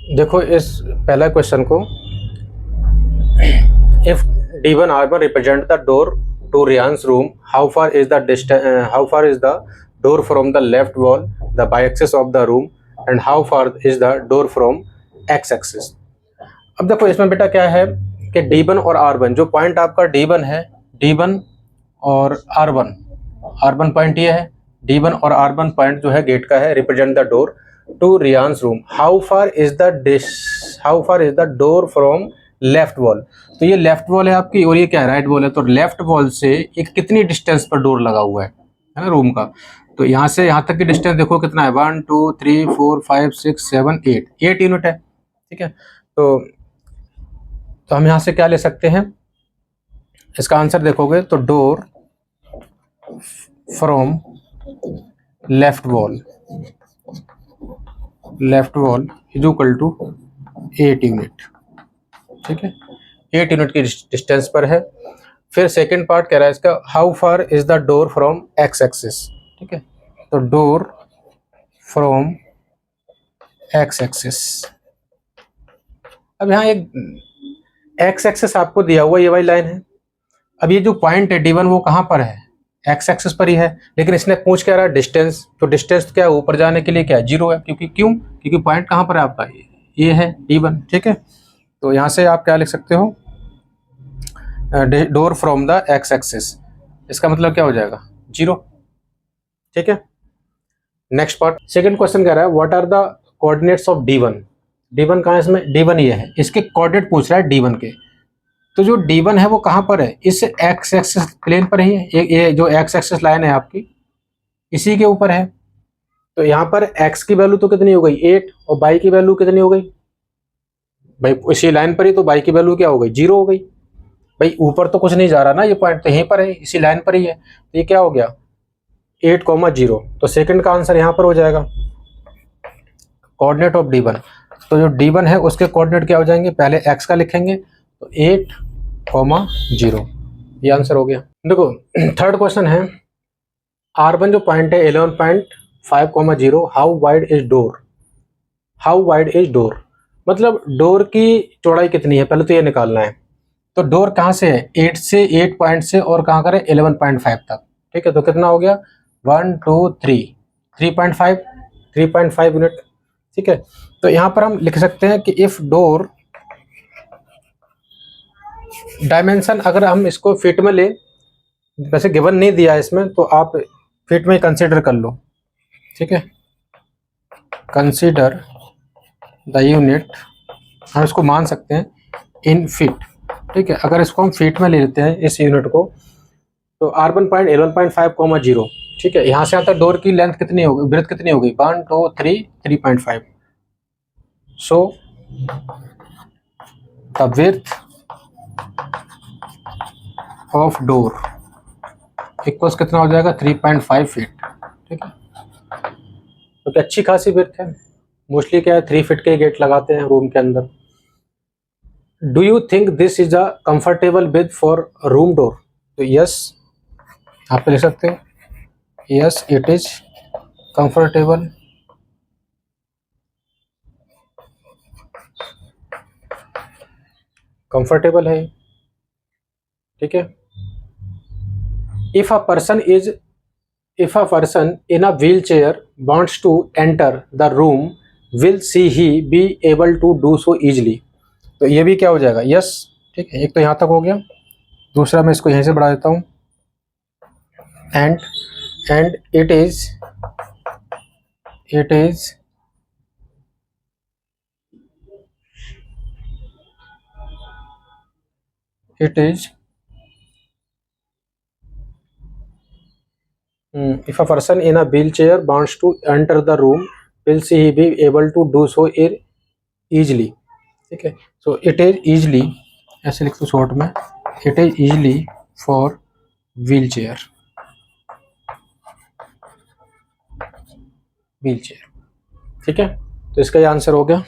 देखो इस पहला क्वेश्चन को, if D1 R1 represent the door to Ryan's room, how far is the distance? How far is the door from the left wall, the y-axis of the room, and how far is the door from x-axis? अब देखो इसमें बेटा क्या है कि D1 और R1, जो point आपका D1 है, D1 और R1 पॉइंट ये है, D1 और R1 पॉइंट जो है गेट का है, represent the door to Ryan's room. How far is the door from left wall. तो ये लेफ्ट वॉल है आपकी और ये क्या है, राइट वॉल है। तो लेफ्ट वॉल से एक कितनी डिस्टेंस पर डोर लगा हुआ है ना रूम का। तो यहाँ से यहाँ तक की डिस्टेंस देखो कितना है, 1 2 3 4 5 6 7 8 यूनिट है। ठीक है, तो हम यहाँ से क्या ले सकते हैं, इसका आंसर देखोगे तो door from left wall is equal to 8 unit. ठीक है, 8 यूनिट की डिस्टेंस पर है। फिर सेकंड पार्ट कह रहा है इसका, how far is the door from x axis. ठीक है, तो डोर फ्रॉम एक्स एक्सिस। अब यहाँ एक एक्स एक्सिस आपको दिया हुआ ये वाली लाइन है। अब ये जो पॉइंट है D1 वो कहाँ पर है, एक्स एक्सिस पर ही है, लेकिन इसने पूछ क्या रहा है डिस्टेंस। तो डिस्टेंस क्या है, ऊपर जाने के लिए क्या है, 0 है, क्योंकि पॉइंट कहाँ पर है आपका, ये है D1। ठीक है, तो यहाँ से आप क्या लिख सकते हो, door from the x axis, इसका मतलब क्या हो जाएगा 0। ठीक है, नेक्स्ट पार्ट, सेकंड क्वेश्चन कह रहा है what are the coordinates of D1। D1 कहाँ है, इसमें D1 ये है, इसके कोऑर्डिनेट पूछ रहा है D1 के। तो जो D1 है वो कहाँ पर है, इस एक्स एक्सिस प्लेन पर ही है। ये जो एक्स एक्सिस लाइन है आपकी इसी के ऊपर है। तो यहाँ पर x की वैल्यू तो कितनी हो गई 8 और y की वैल्यू कितनी हो गई भाई, इसी लाइन पर ही, तो y की वैल्यू क्या हो गई 0 हो गई भाई। ऊपर तो कुछ नहीं जा रहा ना, ये पॉइंट तो यहीं पर है, इसी लाइन पर ही है। तो ये क्या हो गया 8,0। तो सेकंड का आंसर यहाँ पर हो जाएगा कोऑर्डिनेट ऑफ D1। तो जो D1 है उसके कोऑर्डिनेट क्या हो जाएंगे, पहले x का लिखेंगे तो 8,0, ये आंसर हो गया। देखो थर्ड क्वेश्चन है, R1 जो पॉइंट है 11.5,0, हाउ वाइड इज डोर, मतलब डोर की चौड़ाई कितनी है, पहले तो ये निकालना है। तो डोर कहाँ से है, 8 से 8 पॉइंट से और कहाँ करें 11.5 तक। ठीक है, तो कितना हो गया 1 2 3 3.5 यूनिट। ठीक है, तो यहाँ पर हम लिख सकते हैं कि इफ डोर डायमेंशन, अगर हम इसको फीट में ले, वैसे गिवन नहीं दिया है इसमें, तो आप फीट में कंसीडर कर लो। ठीक है, कंसीडर द यूनिट, हम इसको मान सकते हैं इन फीट। ठीक है, अगर इसको हम फीट में ले लेते हैं इस यूनिट को, तो R1 पॉइंट 11.5,0। ठीक है, यहाँ से यहाँ तक डोर की लेंथ कितनी होगी, ब्रेथ कितनी होगी 1 2 3 3.5। So the width of door equals कितना हो जाएगा 3.5 फीट। ठीक है, तो क्या अच्छी खासी विड्थ है। मोस्टली क्या है 3 फीट के गेट लगाते हैं रूम के अंदर। Do you think this is a comfortable width for room door. तो यस आप लिख सकते हैं, यस इट इज कंफर्टेबल है। ठीक है, if a person in a wheelchair wants to enter the room, will he be able to do so easily। तो ये भी क्या हो जाएगा यस। ठीक है, एक तो यहाँ तक हो गया, दूसरा मैं इसको यहीं से बढ़ा देता हूँ, and it is if a person in a wheelchair wants to enter the room, will he be able to do so easily। ठीक है, so it is easily, ऐसे लिख दो शॉर्ट में, it is easily for wheelchair। ठीक है, तो इसका ये आंसर हो गया।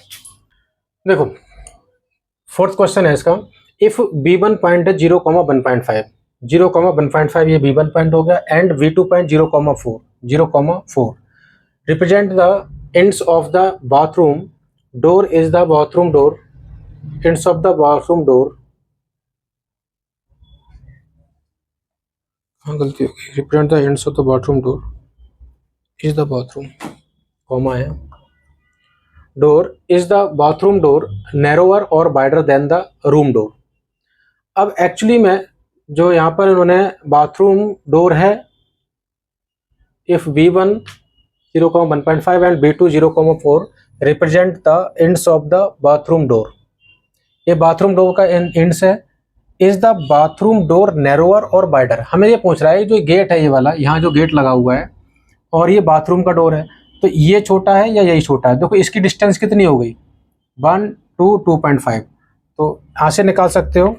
देखो फोर्थ क्वेश्चन है इसका, इफ B1 पॉइंट है 0,1.5, 0,1.5 ये B1 पॉइंट हो गया, and V2 point 0,4 represent the ends of the bathroom door is the bathroom door, ends of the bathroom door, हाँ गलती हो गई, represent the ends of the bathroom door is the bathroom, comma है, door is the bathroom door narrower और wider than the room door. अब actually में जो यहाँ पर इन्होंने बाथरूम डोर है, if B1 0,1.5 and B2 0,4 represent the ends of the bathroom door, ये बाथरूम डोर का एंड्स है। Is the bathroom door narrower और वाइडर, हमें ये पूछ रहा है जो गेट है ये वाला, यहाँ जो गेट लगा हुआ है और ये बाथरूम का डोर है, तो ये छोटा है या यही छोटा है। देखो इसकी डिस्टेंस कितनी हो गई, 1 to 2.5, तो यहाँ से निकाल सकते हो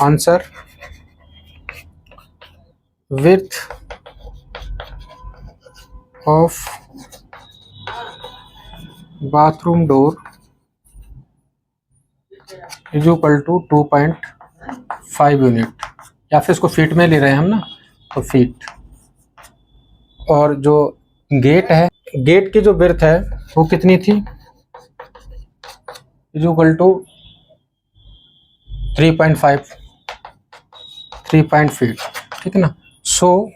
answer, width of bathroom door is equal to 2.5 unit, या फिर इसको फीट में ले रहे हैं हम ना, तो फीट। और जो गेट है, गेट की जो विड्थ है वो कितनी थी, इज इक्वल टू 3 फीट, ठीक है ना। सो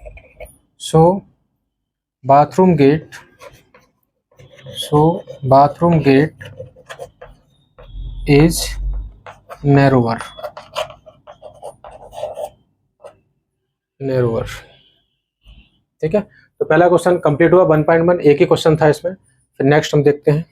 बाथरूम गेट इज नैरोअर, ठीक है। तो पहला क्वेश्चन कंप्लीट हुआ 1.1, एक ही क्वेश्चन था इसमें। फिर नेक्स्ट हम देखते हैं।